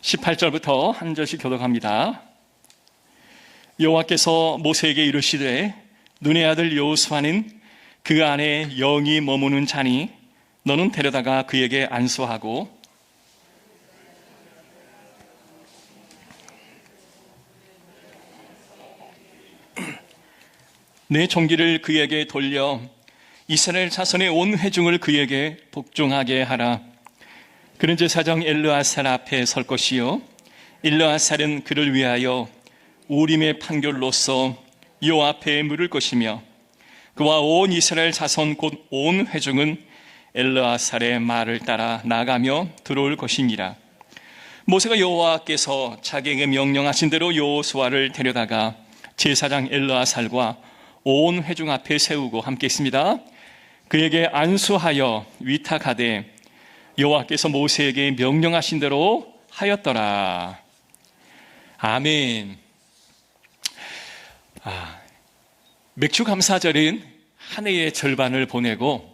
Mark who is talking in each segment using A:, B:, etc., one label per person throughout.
A: 18절부터 한 절씩 교독합니다. 여호와께서 모세에게 이르시되 눈의 아들 여호수아는 그 안에 영이 머무는 자니 너는 데려다가 그에게 안수하고 내 종기를 그에게 돌려 이스라엘 자손의 온 회중을 그에게 복종하게 하라. 그는 제사장 엘르아살 앞에 설 것이요 엘르아살은 그를 위하여 우림의 판결로서 여호와 앞에 물을 것이며 그와 온 이스라엘 자손 곧 온 회중은 엘르아살의 말을 따라 나가며 들어올 것이니라. 모세가 여호와께서 자기에게 명령하신 대로 여호수아를 데려다가 제사장 엘르아살과 온 회중 앞에 세우고 함께 있습니다. 그에게 안수하여 위탁하되 여호와께서 모세에게 명령하신 대로 하였더라. 아멘. 맥주 감사절은 한 해의 절반을 보내고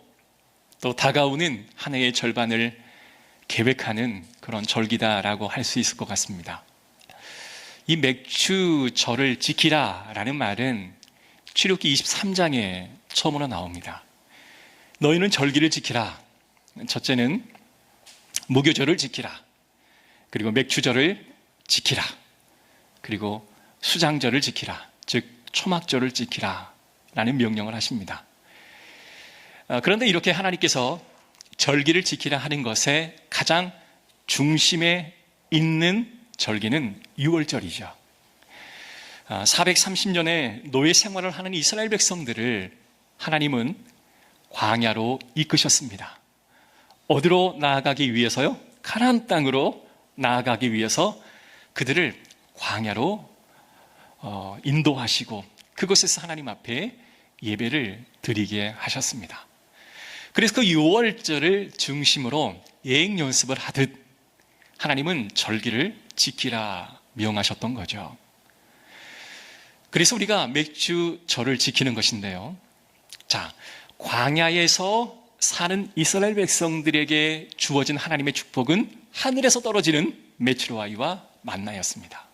A: 또 다가오는 한 해의 절반을 계획하는 그런 절기다라고 할 수 있을 것 같습니다. 이 맥주절을 지키라라는 말은 출애굽기 23장에 처음으로 나옵니다. 너희는 절기를 지키라. 첫째는 무교절을 지키라. 그리고 맥주절을 지키라. 그리고 수장절을 지키라. 즉 초막절을 지키라 라는 명령을 하십니다. 그런데 이렇게 하나님께서 절기를 지키라 하는 것에 가장 중심에 있는 절기는 6월절이죠. 430년의 노예 생활을 하는 이스라엘 백성들을 하나님은 광야로 이끄셨습니다. 어디로 나아가기 위해서요? 가나안 땅으로 나아가기 위해서 그들을 광야로 인도하시고 그곳에서 하나님 앞에 예배를 드리게 하셨습니다. 그래서 그 6월절을 중심으로 예행 연습을 하듯 하나님은 절기를 지키라 명하셨던 거죠. 그래서 우리가 맥주절을 지키는 것인데요. 자, 광야에서 사는 이스라엘 백성들에게 주어진 하나님의 축복은 하늘에서 떨어지는 메추라이와 만나였습니다.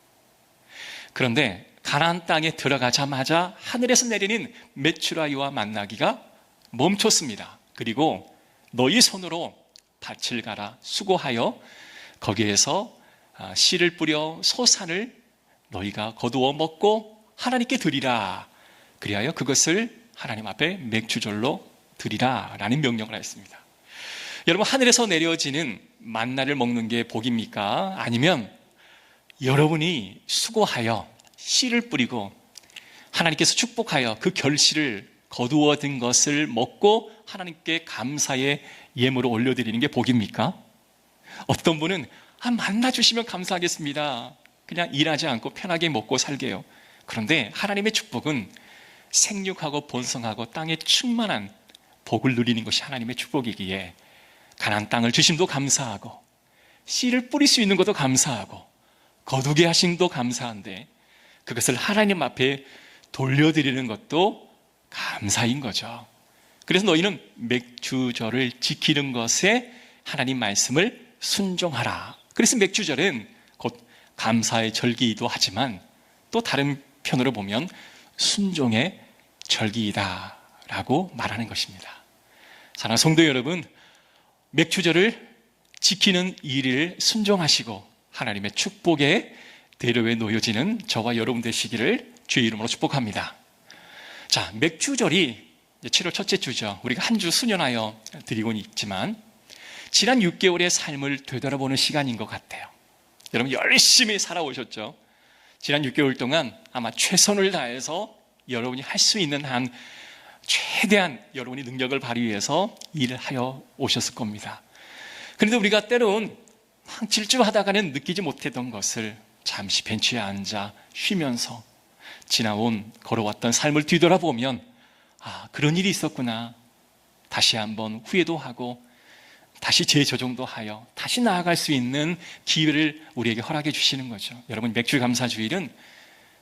A: 그런데 가나안 땅에 들어가자마자 하늘에서 내리는 메추라이와 만나기가 멈췄습니다. 그리고 너희 손으로 밭을 갈아 수고하여 거기에서 씨를 뿌려 소산을 너희가 거두어 먹고 하나님께 드리라. 그리하여 그것을 하나님 앞에 맥주절로 드리라 라는 명령을 했습니다. 여러분, 하늘에서 내려지는 만나를 먹는 게 복입니까? 아니면 여러분이 수고하여 씨를 뿌리고 하나님께서 축복하여 그 결실을 거두어 든 것을 먹고 하나님께 감사의 예물을 올려드리는 게 복입니까? 어떤 분은 만나 주시면 감사하겠습니다. 그냥 일하지 않고 편하게 먹고 살게요. 그런데 하나님의 축복은 생육하고 번성하고 땅에 충만한 복을 누리는 것이 하나님의 축복이기에 가나안 땅을 주심도 감사하고 씨를 뿌릴 수 있는 것도 감사하고 거두게 하심도 감사한데 그것을 하나님 앞에 돌려드리는 것도 감사인 거죠. 그래서 너희는 맥주절을 지키는 것에 하나님 말씀을 순종하라. 그래서 맥주절은 곧 감사의 절기이기도 하지만 또 다른 편으로 보면 순종의 절기이다 라고 말하는 것입니다. 사랑하는 성도 여러분, 맥주절을 지키는 일을 순종하시고 하나님의 축복의 대로에 놓여지는 저와 여러분 되시기를 주의 이름으로 축복합니다. 자, 맥주절이 7월 첫째 주죠. 우리가 한 주 수년하여 드리고는 있지만 지난 6개월의 삶을 되돌아보는 시간인 것 같아요. 여러분 열심히 살아오셨죠. 지난 6개월 동안 아마 최선을 다해서 여러분이 할 수 있는 한 최대한 여러분이 능력을 발휘해서 일을 하여 오셨을 겁니다. 그런데 우리가 때론 질주하다가는 느끼지 못했던 것을 잠시 벤치에 앉아 쉬면서 지나온 걸어왔던 삶을 뒤돌아보면 그런 일이 있었구나. 다시 한번 후회도 하고 다시 재조정도 하여 다시 나아갈 수 있는 기회를 우리에게 허락해 주시는 거죠. 여러분, 맥주 감사 주일은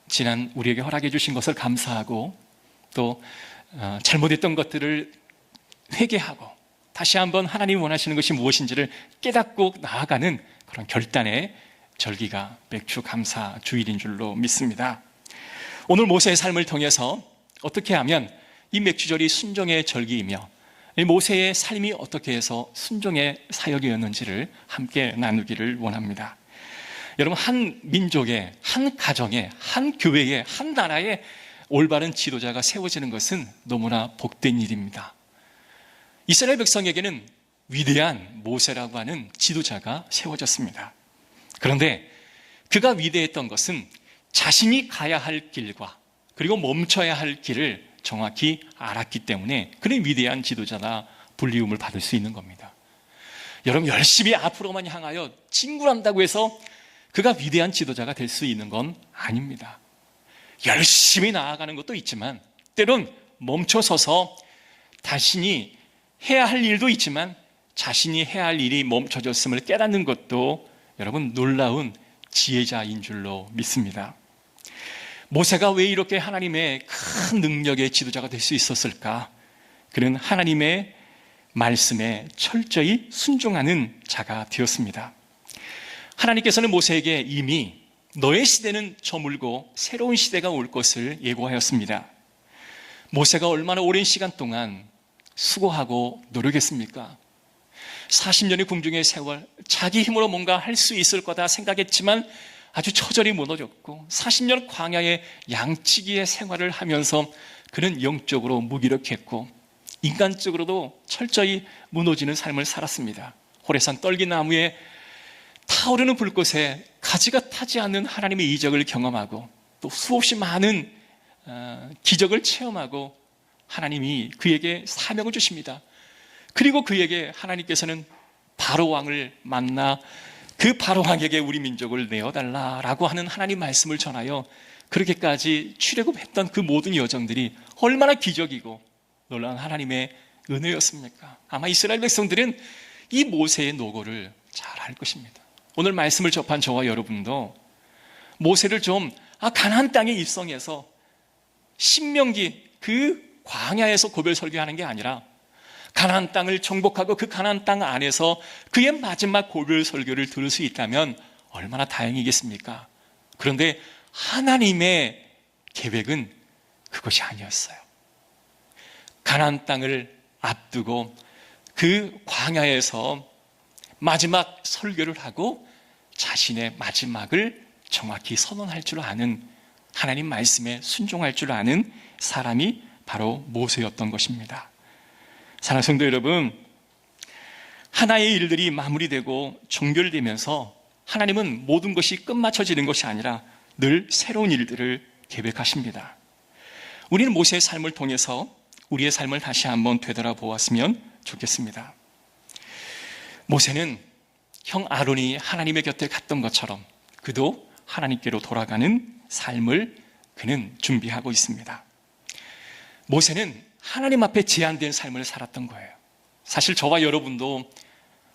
A: 지난 우리에게 허락해 주신 것을 감사하고 또 잘못했던 것들을 회개하고 다시 한번 하나님이 원하시는 것이 무엇인지를 깨닫고 나아가는 그런 결단의 절기가 맥주 감사 주일인 줄로 믿습니다. 오늘 모세의 삶을 통해서 어떻게 하면 이 맥주절이 순종의 절기이며 이 모세의 삶이 어떻게 해서 순종의 사역이었는지를 함께 나누기를 원합니다. 여러분, 한 민족의, 한 가정의, 한 교회의, 한 나라의 올바른 지도자가 세워지는 것은 너무나 복된 일입니다. 이스라엘 백성에게는 위대한 모세라고 하는 지도자가 세워졌습니다. 그런데 그가 위대했던 것은 자신이 가야 할 길과 그리고 멈춰야 할 길을 정확히 알았기 때문에 그는 위대한 지도자나 불리움을 받을 수 있는 겁니다. 여러분, 열심히 앞으로만 향하여 진굴한다고 해서 그가 위대한 지도자가 될 수 있는 건 아닙니다. 열심히 나아가는 것도 있지만 때론 멈춰서서 자신이 해야 할 일도 있지만 자신이 해야 할 일이 멈춰졌음을 깨닫는 것도 여러분 놀라운 지혜자인 줄로 믿습니다. 모세가 왜 이렇게 하나님의 큰 능력의 지도자가 될 수 있었을까? 그는 하나님의 말씀에 철저히 순종하는 자가 되었습니다. 하나님께서는 모세에게 이미 너의 시대는 저물고 새로운 시대가 올 것을 예고하였습니다. 모세가 얼마나 오랜 시간 동안 수고하고 노력했습니까? 40년의 궁중의 세월, 자기 힘으로 뭔가 할 수 있을 거다 생각했지만 아주 처절히 무너졌고 40년 광야의 양치기의 생활을 하면서 그는 영적으로 무기력했고 인간적으로도 철저히 무너지는 삶을 살았습니다. 호레산 떨기나무에 타오르는 불꽃에 가지가 타지 않는 하나님의 이적을 경험하고 또 수없이 많은 기적을 체험하고 하나님이 그에게 사명을 주십니다. 그리고 그에게 하나님께서는 바로왕을 만나 그 바로왕에게 우리 민족을 내어달라라고 하는 하나님 말씀을 전하여 그렇게까지 출애굽했던 그 모든 여정들이 얼마나 기적이고 놀라운 하나님의 은혜였습니까? 아마 이스라엘 백성들은 이 모세의 노고를 잘 알 것입니다. 오늘 말씀을 접한 저와 여러분도 모세를 좀 가나안 땅에 입성해서 신명기 그 광야에서 고별 설교하는 게 아니라 가나안 땅을 정복하고 그 가나안 땅 안에서 그의 마지막 고별 설교를 들을 수 있다면 얼마나 다행이겠습니까? 그런데 하나님의 계획은 그것이 아니었어요. 가나안 땅을 앞두고 그 광야에서 마지막 설교를 하고 자신의 마지막을 정확히 선언할 줄 아는, 하나님 말씀에 순종할 줄 아는 사람이 바로 모세였던 것입니다. 사랑하는 성도 여러분, 하나의 일들이 마무리되고 종결되면서 하나님은 모든 것이 끝마쳐지는 것이 아니라 늘 새로운 일들을 계획하십니다. 우리는 모세의 삶을 통해서 우리의 삶을 다시 한번 되돌아보았으면 좋겠습니다. 모세는 형 아론이 하나님의 곁에 갔던 것처럼 그도 하나님께로 돌아가는 삶을 그는 준비하고 있습니다. 모세는 하나님 앞에 제한된 삶을 살았던 거예요. 사실 저와 여러분도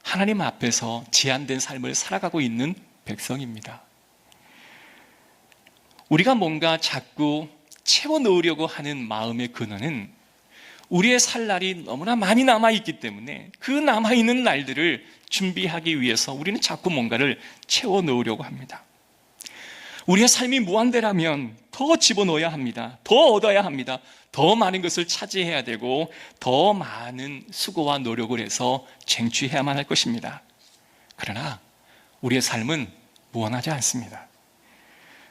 A: 하나님 앞에서 제한된 삶을 살아가고 있는 백성입니다. 우리가 뭔가 자꾸 채워 넣으려고 하는 마음의 근원은 우리의 살 날이 너무나 많이 남아있기 때문에 그 남아있는 날들을 준비하기 위해서 우리는 자꾸 뭔가를 채워 넣으려고 합니다. 우리의 삶이 무한대라면 더 집어넣어야 합니다. 더 얻어야 합니다. 더 많은 것을 차지해야 되고 더 많은 수고와 노력을 해서 쟁취해야만 할 것입니다. 그러나 우리의 삶은 무한하지 않습니다.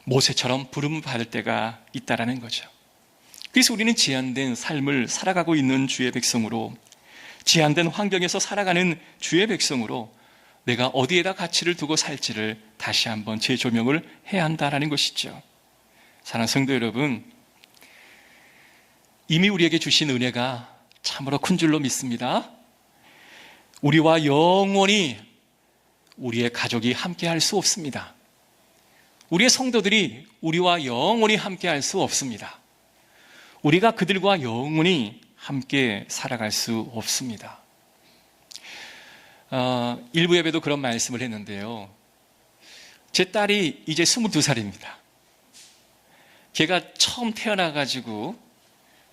A: 모세처럼 부름을 받을 때가 있다라는 거죠. 그래서 우리는 제한된 삶을 살아가고 있는 주의 백성으로, 제한된 환경에서 살아가는 주의 백성으로 내가 어디에다 가치를 두고 살지를 다시 한번 재조명을 해야 한다는 것이죠. 사랑하는 성도 여러분, 이미 우리에게 주신 은혜가 참으로 큰 줄로 믿습니다. 우리와 영원히 우리의 가족이 함께할 수 없습니다. 우리의 성도들이 우리와 영원히 함께할 수 없습니다. 우리가 그들과 영원히 함께 살아갈 수 없습니다. 일부 예배도 그런 말씀을 했는데요. 제 딸이 이제 22살입니다. 걔가 처음 태어나가지고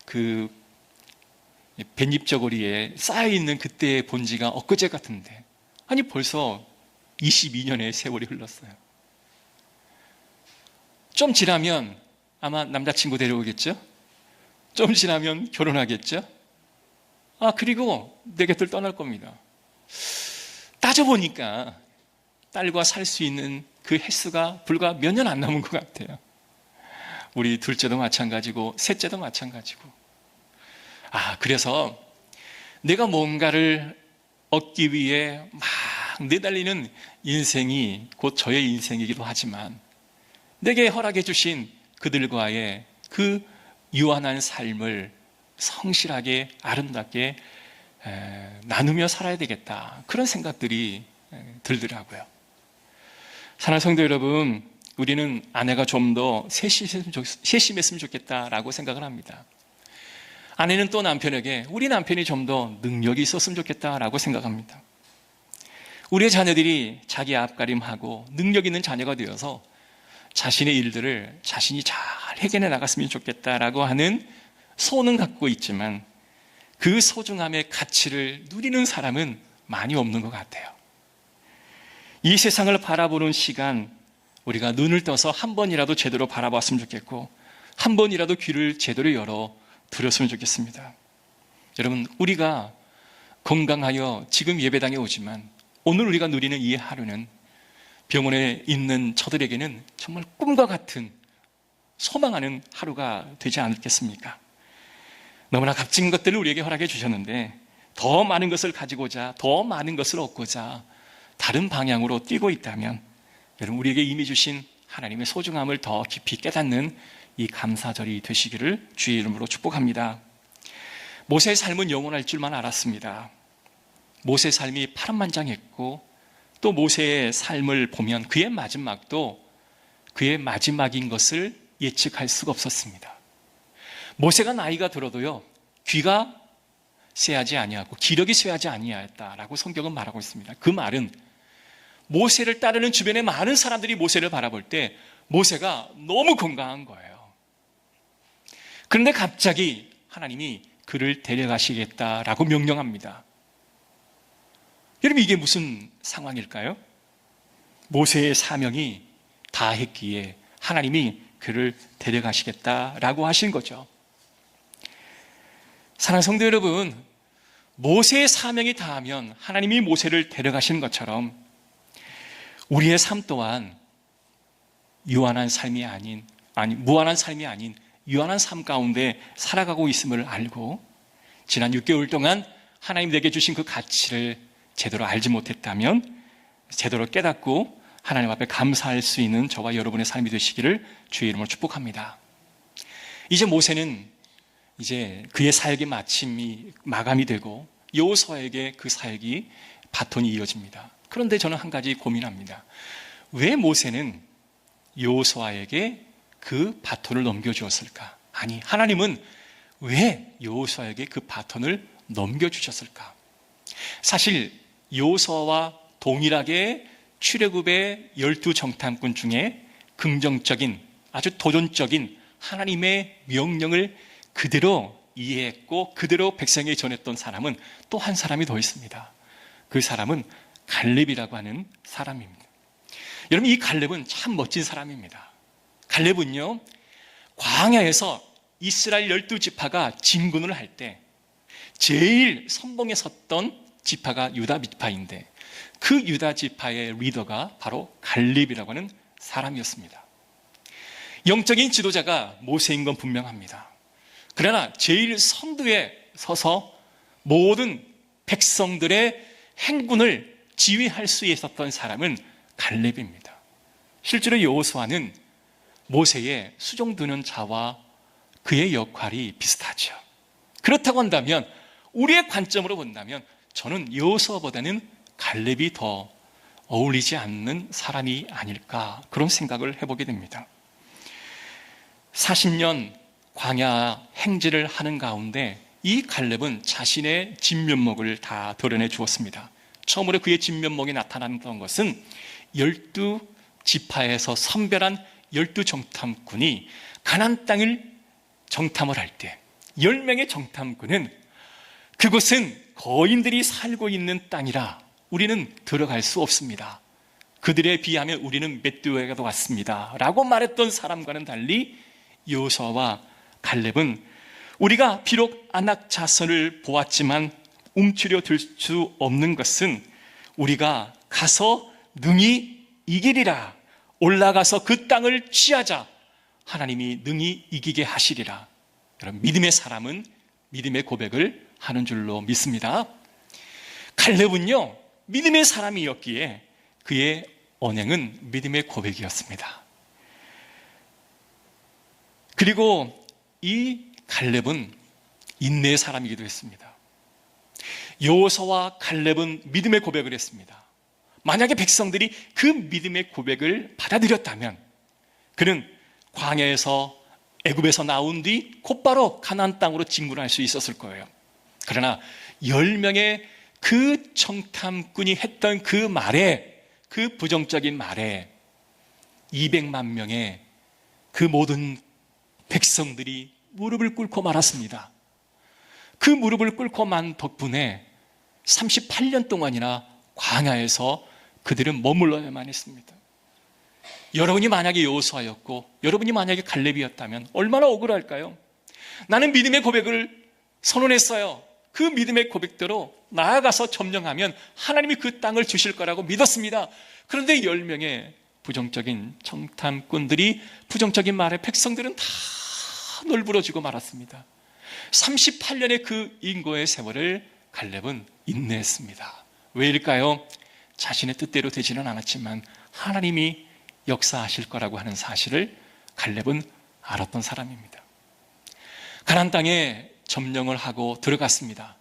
A: 그 뱃잎저고리에 쌓여있는 그때의 본지가 엊그제 같은데, 아니 벌써 22년의 세월이 흘렀어요. 좀 지나면 아마 남자친구 데려오겠죠? 좀 지나면 결혼하겠죠? 그리고 내 곁을 떠날 겁니다. 따져보니까 딸과 살 수 있는 그 횟수가 불과 몇 년 안 남은 것 같아요. 우리 둘째도 마찬가지고 셋째도 마찬가지고. 그래서 내가 뭔가를 얻기 위해 막 내달리는 인생이 곧 저의 인생이기도 하지만 내게 허락해 주신 그들과의 그 유한한 삶을 성실하게 아름답게 나누며 살아야 되겠다, 그런 생각들이 들더라고요. 사랑하는 성도 여러분, 우리는 아내가 좀 더 세심했으면 좋겠다라고 생각을 합니다. 아내는 또 남편에게 우리 남편이 좀 더 능력이 있었으면 좋겠다라고 생각합니다. 우리의 자녀들이 자기 앞가림하고 능력 있는 자녀가 되어서 자신의 일들을 자신이 잘 해결해 나갔으면 좋겠다라고 하는 소원은 갖고 있지만 그 소중함의 가치를 누리는 사람은 많이 없는 것 같아요. 이 세상을 바라보는 시간, 우리가 눈을 떠서 한 번이라도 제대로 바라봤으면 좋겠고 한 번이라도 귀를 제대로 열어 들었으면 좋겠습니다. 여러분, 우리가 건강하여 지금 예배당에 오지만 오늘 우리가 누리는 이 하루는 병원에 있는 저들에게는 정말 꿈과 같은 소망하는 하루가 되지 않겠습니까? 너무나 값진 것들을 우리에게 허락해 주셨는데 더 많은 것을 가지고자, 더 많은 것을 얻고자 다른 방향으로 뛰고 있다면 여러분, 우리에게 이미 주신 하나님의 소중함을 더 깊이 깨닫는 이 감사절이 되시기를 주의 이름으로 축복합니다. 모세의 삶은 영원할 줄만 알았습니다. 모세의 삶이 파란만장했고 또 모세의 삶을 보면 그의 마지막도 그의 마지막인 것을 예측할 수가 없었습니다. 모세가 나이가 들어도요, 귀가 쇠하지 아니하고 기력이 쇠하지 아니하였다라고 성경은 말하고 있습니다. 그 말은 모세를 따르는 주변의 많은 사람들이 모세를 바라볼 때 모세가 너무 건강한 거예요. 그런데 갑자기 하나님이 그를 데려가시겠다라고 명령합니다. 여러분, 이게 무슨 상황일까요? 모세의 사명이 다했기에 하나님이 그를 데려가시겠다라고 하신 거죠. 사랑하는 성도 여러분, 모세의 사명이 다하면 하나님이 모세를 데려가시는 것처럼 우리의 삶 또한 무한한 삶이 아닌 유한한 삶 가운데 살아가고 있음을 알고 지난 6개월 동안 하나님 내게 주신 그 가치를 제대로 알지 못했다면 제대로 깨닫고 하나님 앞에 감사할 수 있는 저와 여러분의 삶이 되시기를 주의 이름으로 축복합니다. 이제 모세는 그의 사역의 마감이 되고 여호수아에게 그 사역이 바톤이 이어집니다. 그런데 저는 한 가지 고민합니다. 왜 모세는 여호수아에게 그 바톤을 넘겨주었을까? 아니, 하나님은 왜 여호수아에게 그 바톤을 넘겨주셨을까? 사실 여호수아와 동일하게 출애굽의 12정탐꾼 중에 긍정적인, 아주 도전적인 하나님의 명령을 그대로 이해했고 그대로 백성에게 전했던 사람은 또 한 사람이 더 있습니다. 그 사람은 갈렙이라고 하는 사람입니다. 여러분, 이 갈렙은 참 멋진 사람입니다. 갈렙은요, 광야에서 이스라엘 12지파가 진군을 할 때 제일 선봉에 섰던 지파가 유다 지파인데 그 유다 지파의 리더가 바로 갈렙이라고 하는 사람이었습니다. 영적인 지도자가 모세인 건 분명합니다. 그러나 제일 선두에 서서 모든 백성들의 행군을 지휘할 수 있었던 사람은 갈렙입니다. 실제로 여호수아는 모세의 수종드는 자와 그의 역할이 비슷하죠. 그렇다고 한다면 우리의 관점으로 본다면 저는 여호수아보다는 갈렙이 더 어울리지 않는 사람이 아닐까, 그런 생각을 해보게 됩니다. 40년 광야 행진을 하는 가운데 이 갈렙은 자신의 진면목을 다 드러내 주었습니다. 처음으로 그의 진면목이 나타났던 것은 12지파에서 선별한 12정탐꾼이 가나안 땅을 정탐을 할 때 10명의 정탐꾼은 그곳은 거인들이 살고 있는 땅이라 우리는 들어갈 수 없습니다. 그들에 비하면 우리는 맷두어가 같습니다 라고 말했던 사람과는 달리 여호수아와 갈렙은 우리가 비록 아낙 자손을 보았지만 움츠려 들 수 없는 것은 우리가 가서 능히 이기리라, 올라가서 그 땅을 취하자, 하나님이 능히 이기게 하시리라. 여러분, 믿음의 사람은 믿음의 고백을 하는 줄로 믿습니다. 갈렙은요, 믿음의 사람이었기에 그의 언행은 믿음의 고백이었습니다. 그리고 이 갈렙은 인내의 사람이기도 했습니다. 여호수아와 갈렙은 믿음의 고백을 했습니다. 만약에 백성들이 그 믿음의 고백을 받아들였다면 그는 광야에서 애굽에서 나온 뒤 곧바로 가나안 땅으로 진군할 수 있었을 거예요. 그러나 10명의 그 청탐꾼이 했던 그 말에, 그 부정적인 말에 200만 명의 그 모든 백성들이 무릎을 꿇고 말았습니다. 그 무릎을 꿇고 만 덕분에 38년 동안이나 광야에서 그들은 머물러야만 했습니다. 여러분이 만약에 여호수아였고 여러분이 만약에 갈렙이었다면 얼마나 억울할까요? 나는 믿음의 고백을 선언했어요. 그 믿음의 고백대로 나아가서 점령하면 하나님이 그 땅을 주실 거라고 믿었습니다. 그런데 10명의 부정적인 청탐꾼들이 부정적인 말에 백성들은 다 널브러지고 말았습니다. 38년의 그 인고의 세월을 갈렙은 인내했습니다. 왜일까요? 자신의 뜻대로 되지는 않았지만 하나님이 역사하실 거라고 하는 사실을 갈렙은 알았던 사람입니다. 가나안 땅에 점령을 하고 들어갔습니다.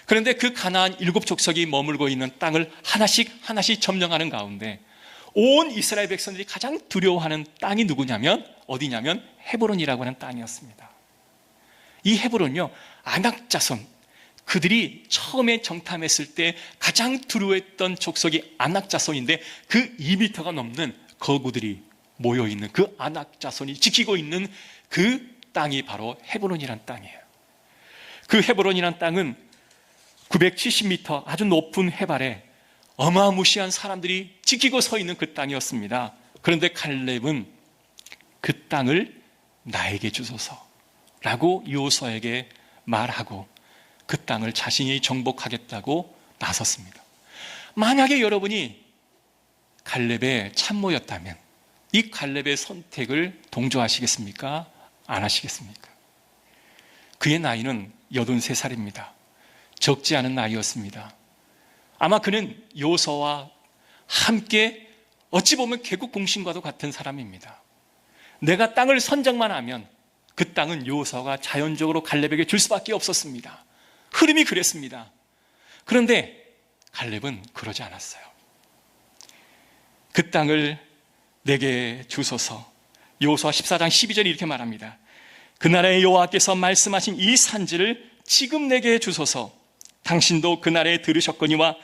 A: 그런데 그 가나안 7족속이 머물고 있는 땅을 하나씩 점령하는 가운데 온 이스라엘 백성들이 가장 두려워하는 땅이 누구냐면 어디냐면 헤브론이라고 하는 땅이었습니다. 이 헤브론요, 아낙 자손, 그들이 처음에 정탐했을 때 가장 두려워했던 족속이 아낙 자손인데 그 2m가 넘는 거구들이 모여있는 그 아낙 자손이 지키고 있는 그 땅이 바로 헤브론이란 땅이에요. 그 헤브론이란 땅은 970m 아주 높은 해발에 어마무시한 사람들이 지키고 서 있는 그 땅이었습니다. 그런데 갈렙은 그 땅을 나에게 주소서라고 여호수아에게 말하고 그 땅을 자신이 정복하겠다고 나섰습니다. 만약에 여러분이 갈렙의 참모였다면 이 갈렙의 선택을 동조하시겠습니까? 안 하시겠습니까? 그의 나이는 83살입니다. 적지 않은 나이였습니다. 아마 그는 여호수아와 함께 어찌 보면 개국 공신과도 같은 사람입니다. 내가 땅을 선정만 하면 그 땅은 여호수아가 자연적으로 갈렙에게 줄 수밖에 없었습니다. 흐름이 그랬습니다. 그런데 갈렙은 그러지 않았어요. 그 땅을 내게 주소서. 여호수아 14장 12절이 이렇게 말합니다. 그날에 여호와께서 말씀하신 이 산지를 지금 내게 주소서. 당신도 그날에 들으셨거니와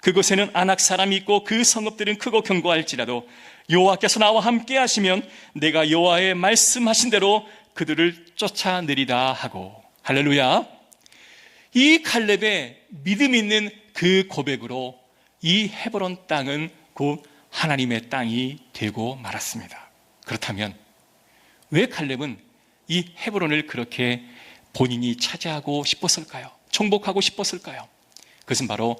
A: 그곳에는 아낙 사람이 있고 그 성읍들은 크고 견고할지라도 여호와께서 나와 함께 하시면 내가 여호와의 말씀하신 대로 그들을 쫓아내리라 하고. 할렐루야. 이 갈렙의 믿음 있는 그 고백으로 이 헤브론 땅은 곧 하나님의 땅이 되고 말았습니다. 그렇다면 왜 갈렙은 이 헤브론을 그렇게 본인이 차지하고 싶었을까요? 정복하고 싶었을까요? 그것은 바로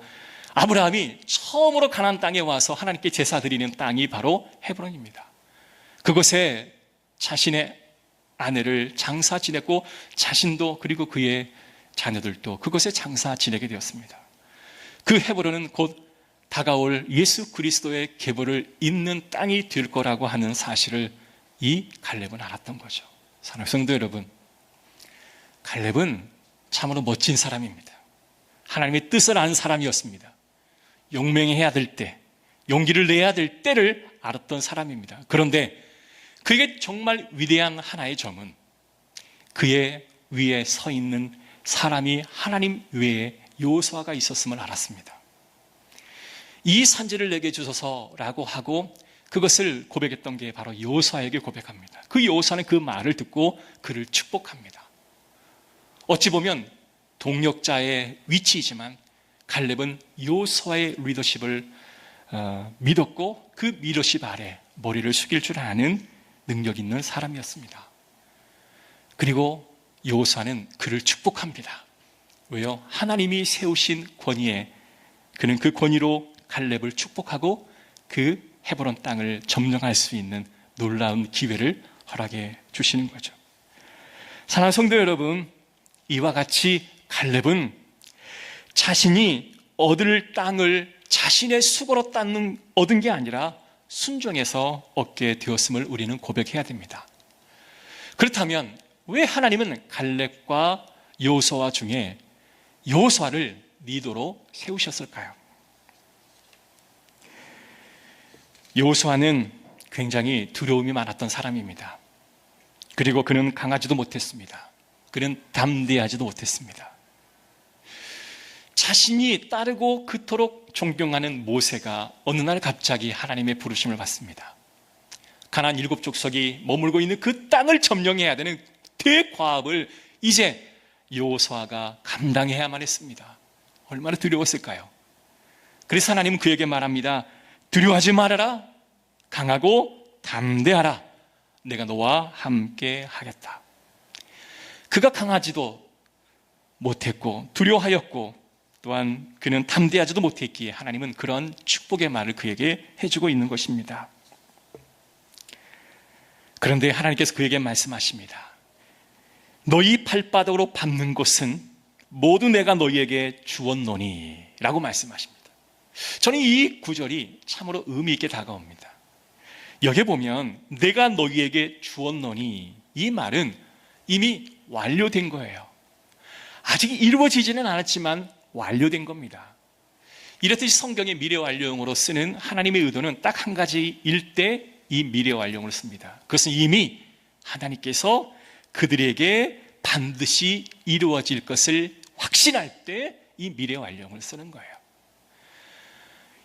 A: 아브라함이 처음으로 가나안 땅에 와서 하나님께 제사 드리는 땅이 바로 헤브론입니다. 그곳에 자신의 아내를 장사 지냈고 자신도 그리고 그의 자녀들도 그곳에 장사 지내게 되었습니다. 그 헤브론은 곧 다가올 예수 그리스도의 계보를 잇는 땅이 될 거라고 하는 사실을 이 갈렙은 알았던 거죠. 사랑하는 성도 여러분, 갈렙은 참으로 멋진 사람입니다. 하나님의 뜻을 아는 사람이었습니다. 용맹해야 될 때, 용기를 내야 될 때를 알았던 사람입니다. 그런데 그에게 정말 위대한 하나의 점은 그의 위에 서 있는 사람이 하나님 외에 여호수아가 있었음을 알았습니다. 이 산지를 내게 주소서라고 하고 그것을 고백했던 게 바로 여호수아에게 고백합니다. 그 여호수아는 그 말을 듣고 그를 축복합니다. 어찌 보면 동력자의 위치이지만 갈렙은 여호수아의 리더십을 믿었고 그 리더십 아래 머리를 숙일 줄 아는 능력 있는 사람이었습니다. 그리고 여호수아는 그를 축복합니다. 왜요? 하나님이 세우신 권위에 그는 그 권위로 갈렙을 축복하고 그 헤브론 땅을 점령할 수 있는 놀라운 기회를 허락해 주시는 거죠. 사랑하는 성도 여러분, 이와 같이 갈렙은 자신이 얻을 땅을 자신의 수고로 얻은 게 아니라 순종해서 얻게 되었음을 우리는 고백해야 됩니다. 그렇다면 왜 하나님은 갈렙과 여호수아 중에 여호수아를 리더로 세우셨을까요? 여호수아는 굉장히 두려움이 많았던 사람입니다. 그리고 그는 강하지도 못했습니다. 그는 담대하지도 못했습니다. 자신이 따르고 그토록 존경하는 모세가 어느 날 갑자기 하나님의 부르심을 받습니다. 가나안 7족속이 머물고 있는 그 땅을 점령해야 되는 대과업을 이제 여호수아가 감당해야만 했습니다. 얼마나 두려웠을까요? 그래서 하나님은 그에게 말합니다. 두려워하지 말아라. 강하고 담대하라. 내가 너와 함께 하겠다. 그가 강하지도 못했고 두려워하였고 또한 그는 담대하지도 못했기에 하나님은 그런 축복의 말을 그에게 해주고 있는 것입니다. 그런데 하나님께서 그에게 말씀하십니다. 너희 발바닥으로 밟는 곳은 모두 내가 너희에게 주었노니 라고 말씀하십니다. 저는 이 구절이 참으로 의미 있게 다가옵니다. 여기 보면 내가 너희에게 주었노니 이 말은 이미 완료된 거예요. 아직 이루어지지는 않았지만 완료된 겁니다. 이렇듯이 성경의 미래 완료형으로 쓰는 하나님의 의도는 딱 한 가지일 때 이 미래 완료형을 씁니다. 그것은 이미 하나님께서 그들에게 반드시 이루어질 것을 확신할 때 이 미래 완료형을 쓰는 거예요.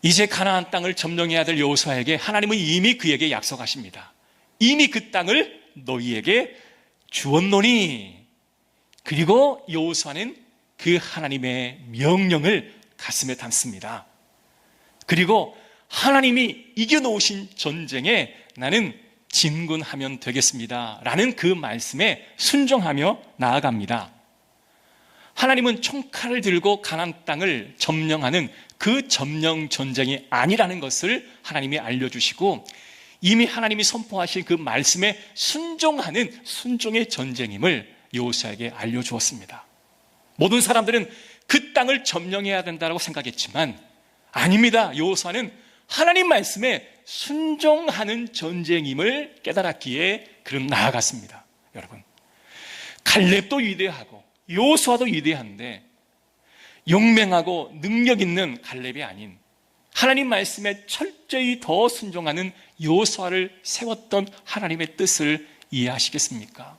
A: 이제 가나안 땅을 점령해야 될 여호수아에게 하나님은 이미 그에게 약속하십니다. 이미 그 땅을 너희에게 주었노니. 그리고 여호수아는 그 하나님의 명령을 가슴에 담습니다. 그리고 하나님이 이겨놓으신 전쟁에 나는 진군하면 되겠습니다 라는 그 말씀에 순종하며 나아갑니다. 하나님은 총칼을 들고 가나안 땅을 점령하는 그 점령 전쟁이 아니라는 것을 하나님이 알려주시고 이미 하나님이 선포하신 그 말씀에 순종하는 순종의 전쟁임을 여호수아에게 알려주었습니다. 모든 사람들은 그 땅을 점령해야 된다고 생각했지만 아닙니다. 여호수아는 하나님 말씀에 순종하는 전쟁임을 깨달았기에 그는 나아갔습니다. 여러분, 갈렙도 위대하고 여호수아도 위대한데 용맹하고 능력 있는 갈렙이 아닌 하나님 말씀에 철저히 더 순종하는 여호수아를 세웠던 하나님의 뜻을 이해하시겠습니까?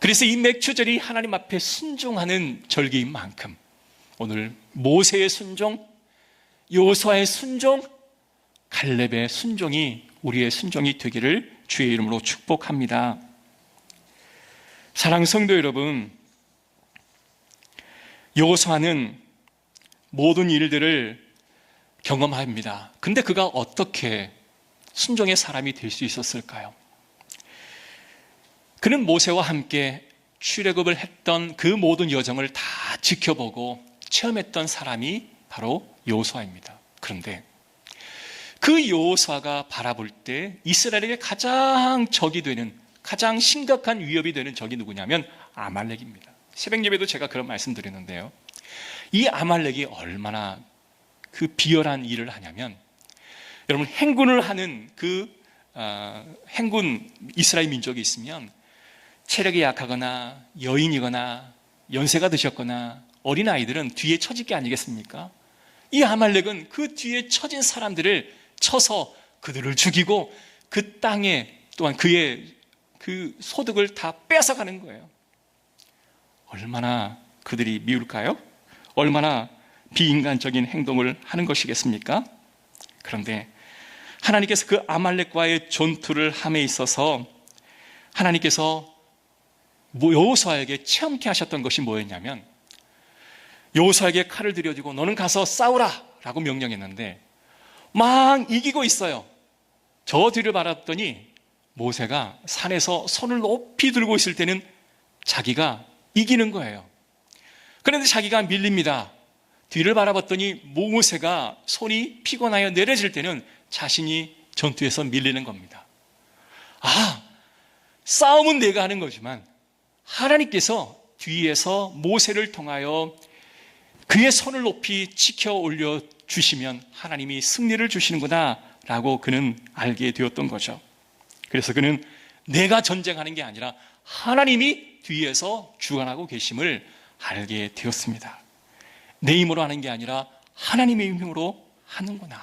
A: 그래서 이 맥추절이 하나님 앞에 순종하는 절기인 만큼 오늘 모세의 순종, 여호수아의 순종, 갈렙의 순종이 우리의 순종이 되기를 주의 이름으로 축복합니다. 사랑하는 성도 여러분, 여호수아는 모든 일들을 경험합니다. 근데 그가 어떻게 순종의 사람이 될 수 있었을까요? 그는 모세와 함께 출애굽을 했던 그 모든 여정을 다 지켜보고 체험했던 사람이 바로 여호수아입니다. 그런데 그 여호수아가 바라볼 때 이스라엘에게 가장 적이 되는, 가장 심각한 위협이 되는 적이 누구냐면 아말렉입니다. 새벽 예배도 제가 그런 말씀 드렸는데요. 이 아말렉이 얼마나 그 비열한 일을 하냐면, 여러분 행군을 하는 행군 이스라엘 민족이 있으면 체력이 약하거나 여인이거나 연세가 드셨거나 어린아이들은 뒤에 처질 게 아니겠습니까? 이 아말렉은 그 뒤에 처진 사람들을 쳐서 그들을 죽이고 그 땅에 또한 그의 그 소득을 다 뺏어가는 거예요. 얼마나 그들이 미울까요? 얼마나 비인간적인 행동을 하는 것이겠습니까? 그런데 하나님께서 그 아말렉과의 전투를 함에 있어서 하나님께서 여호수아에게 체험케 하셨던 것이 뭐였냐면, 여호수아에게 칼을 들여주고 너는 가서 싸우라 라고 명령했는데 막 이기고 있어요. 저 뒤를 바라봤더니 모세가 산에서 손을 높이 들고 있을 때는 자기가 이기는 거예요. 그런데 자기가 밀립니다. 뒤를 바라봤더니 모세가 손이 피곤하여 내려질 때는 자신이 전투에서 밀리는 겁니다. 아, 싸움은 내가 하는 거지만 하나님께서 뒤에서 모세를 통하여 그의 손을 높이 지켜 올려 주시면 하나님이 승리를 주시는구나 라고 그는 알게 되었던 거죠. 그래서 그는 내가 전쟁하는 게 아니라 하나님이 뒤에서 주관하고 계심을 알게 되었습니다. 내 힘으로 하는 게 아니라 하나님의 힘으로 하는구나.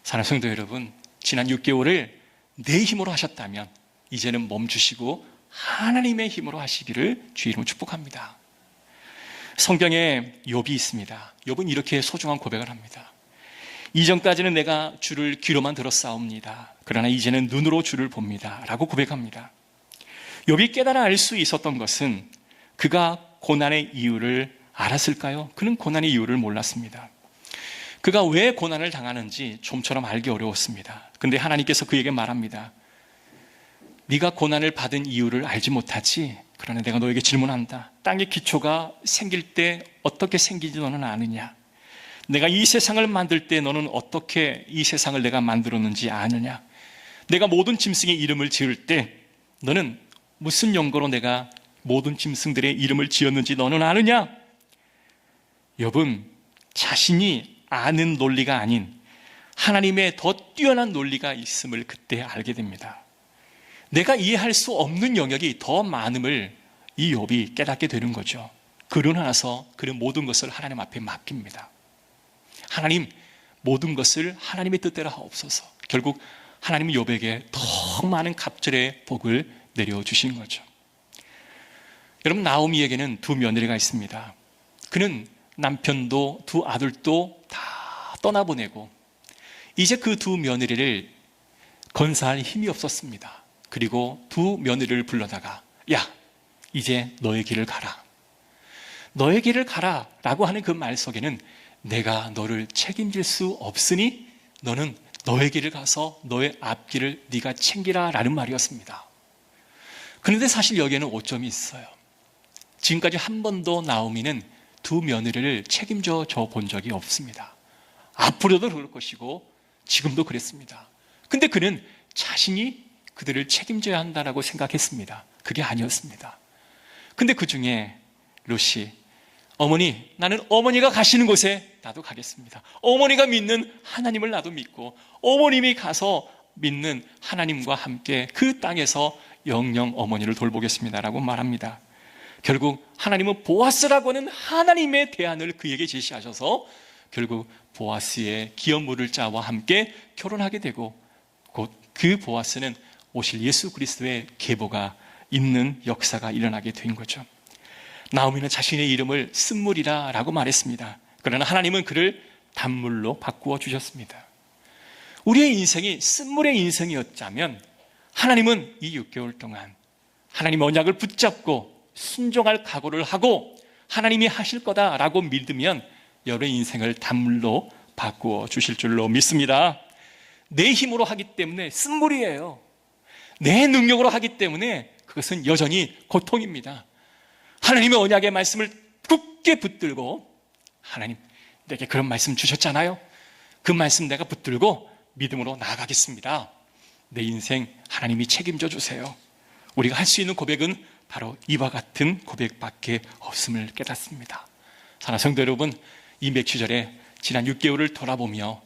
A: 사랑하는 성도 여러분, 지난 6개월을 내 힘으로 하셨다면 이제는 멈추시고 하나님의 힘으로 하시기를 주의 이름으로 축복합니다. 성경에 욥이 있습니다. 욥은 이렇게 소중한 고백을 합니다. 이전까지는 내가 주를 귀로만 들었사옵니다. 그러나 이제는 눈으로 주를 봅니다. 라고 고백합니다. 욥이 깨달아 알 수 있었던 것은 그가 고난의 이유를 알았을까요? 그는 고난의 이유를 몰랐습니다. 그가 왜 고난을 당하는지 좀처럼 알기 어려웠습니다. 근데 하나님께서 그에게 말합니다. 네가 고난을 받은 이유를 알지 못하지? 그러나 내가 너에게 질문한다. 땅의 기초가 생길 때 어떻게 생기지 너는 아느냐? 내가 이 세상을 만들 때 너는 어떻게 이 세상을 내가 만들었는지 아느냐? 내가 모든 짐승의 이름을 지을 때 너는 무슨 용도로 내가 모든 짐승들의 이름을 지었는지 너는 아느냐? 욥은 자신이 아는 논리가 아닌 하나님의 더 뛰어난 논리가 있음을 그때 알게 됩니다. 내가 이해할 수 없는 영역이 더 많음을 이 욥이 깨닫게 되는 거죠. 그러고 나서 그는 모든 것을 하나님 앞에 맡깁니다. 하나님, 모든 것을 하나님의 뜻대로 하옵소서. 결국 하나님은 욥에게 더 많은 갑절의 복을 내려주신 거죠. 여러분, 나오미에게는 두 며느리가 있습니다. 그는 남편도 두 아들도 다 떠나보내고 이제 그 두 며느리를 건사할 힘이 없었습니다. 그리고 두 며느리를 불러다가 야, 이제 너의 길을 가라. 너의 길을 가라 라고 하는 그 말 속에는 내가 너를 책임질 수 없으니 너는 너의 길을 가서 너의 앞길을 네가 챙기라 라는 말이었습니다. 그런데 사실 여기에는 오점이 있어요. 지금까지 한 번도 나오미는 두 며느리를 책임져 줘 본 적이 없습니다. 앞으로도 그럴 것이고 지금도 그랬습니다. 근데 그는 자신이 그들을 책임져야 한다라고 생각했습니다. 그게 아니었습니다. 근데 그 중에 롯이 어머니, 나는 어머니가 가시는 곳에 나도 가겠습니다. 어머니가 믿는 하나님을 나도 믿고 어머님이 가서 믿는 하나님과 함께 그 땅에서 영영 어머니를 돌보겠습니다 라고 말합니다. 결국 하나님은 보아스라고 하는 하나님의 대안을 그에게 제시하셔서 결국 보아스의 기업 물을 자와 함께 결혼하게 되고 곧 그 보아스는 오실 예수 그리스도의 계보가 있는 역사가 일어나게 된 거죠. 나오미는 자신의 이름을 쓴물이라 라고 말했습니다. 그러나 하나님은 그를 단물로 바꾸어 주셨습니다. 우리의 인생이 쓴물의 인생이었다면 하나님은 이 6개월 동안 하나님 언약을 붙잡고 순종할 각오를 하고 하나님이 하실 거다라고 믿으면 여러분의 인생을 단물로 바꾸어 주실 줄로 믿습니다. 내 힘으로 하기 때문에 쓴물이에요. 내 능력으로 하기 때문에 그것은 여전히 고통입니다. 하나님의 언약의 말씀을 굳게 붙들고 하나님, 내게 그런 말씀 주셨잖아요. 그 말씀 내가 붙들고 믿음으로 나아가겠습니다. 내 인생 하나님이 책임져 주세요. 우리가 할 수 있는 고백은 바로 이와 같은 고백밖에 없음을 깨닫습니다. 사랑하는 성도 여러분, 이 맥주절에 지난 6개월을 돌아보며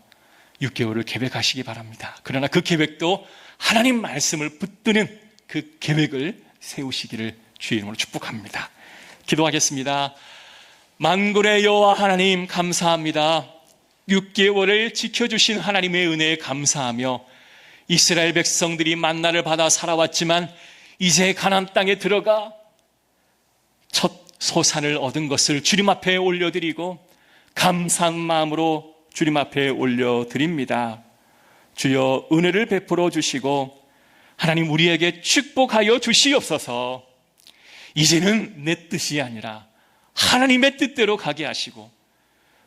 A: 6개월을 계획하시기 바랍니다. 그러나 그 계획도 하나님 말씀을 붙드는 그 계획을 세우시기를 주의 이름으로 축복합니다. 기도하겠습니다. 만군의 여호와 하나님 감사합니다. 6개월을 지켜주신 하나님의 은혜에 감사하며 이스라엘 백성들이 만나를 받아 살아왔지만 이제 가나안 땅에 들어가 첫 소산을 얻은 것을 주님 앞에 올려드리고 감사한 마음으로 주님 앞에 올려드립니다. 주여 은혜를 베풀어 주시고 하나님 우리에게 축복하여 주시옵소서. 이제는 내 뜻이 아니라 하나님의 뜻대로 가게 하시고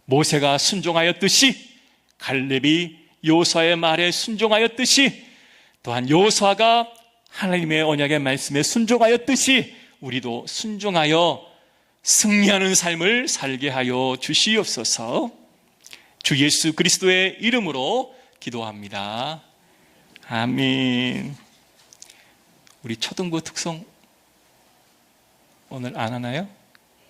A: 모세가 순종하였듯이 갈렙이 여호수아의 말에 순종하였듯이, 또한 여호수아가 하나님의 언약의 말씀에 순종하였듯이 우리도 순종하여 승리하는 삶을 살게 하여 주시옵소서. 주 예수 그리스도의 이름으로 기도합니다. 아멘. 우리 초등부 특송 오늘 안 하나요?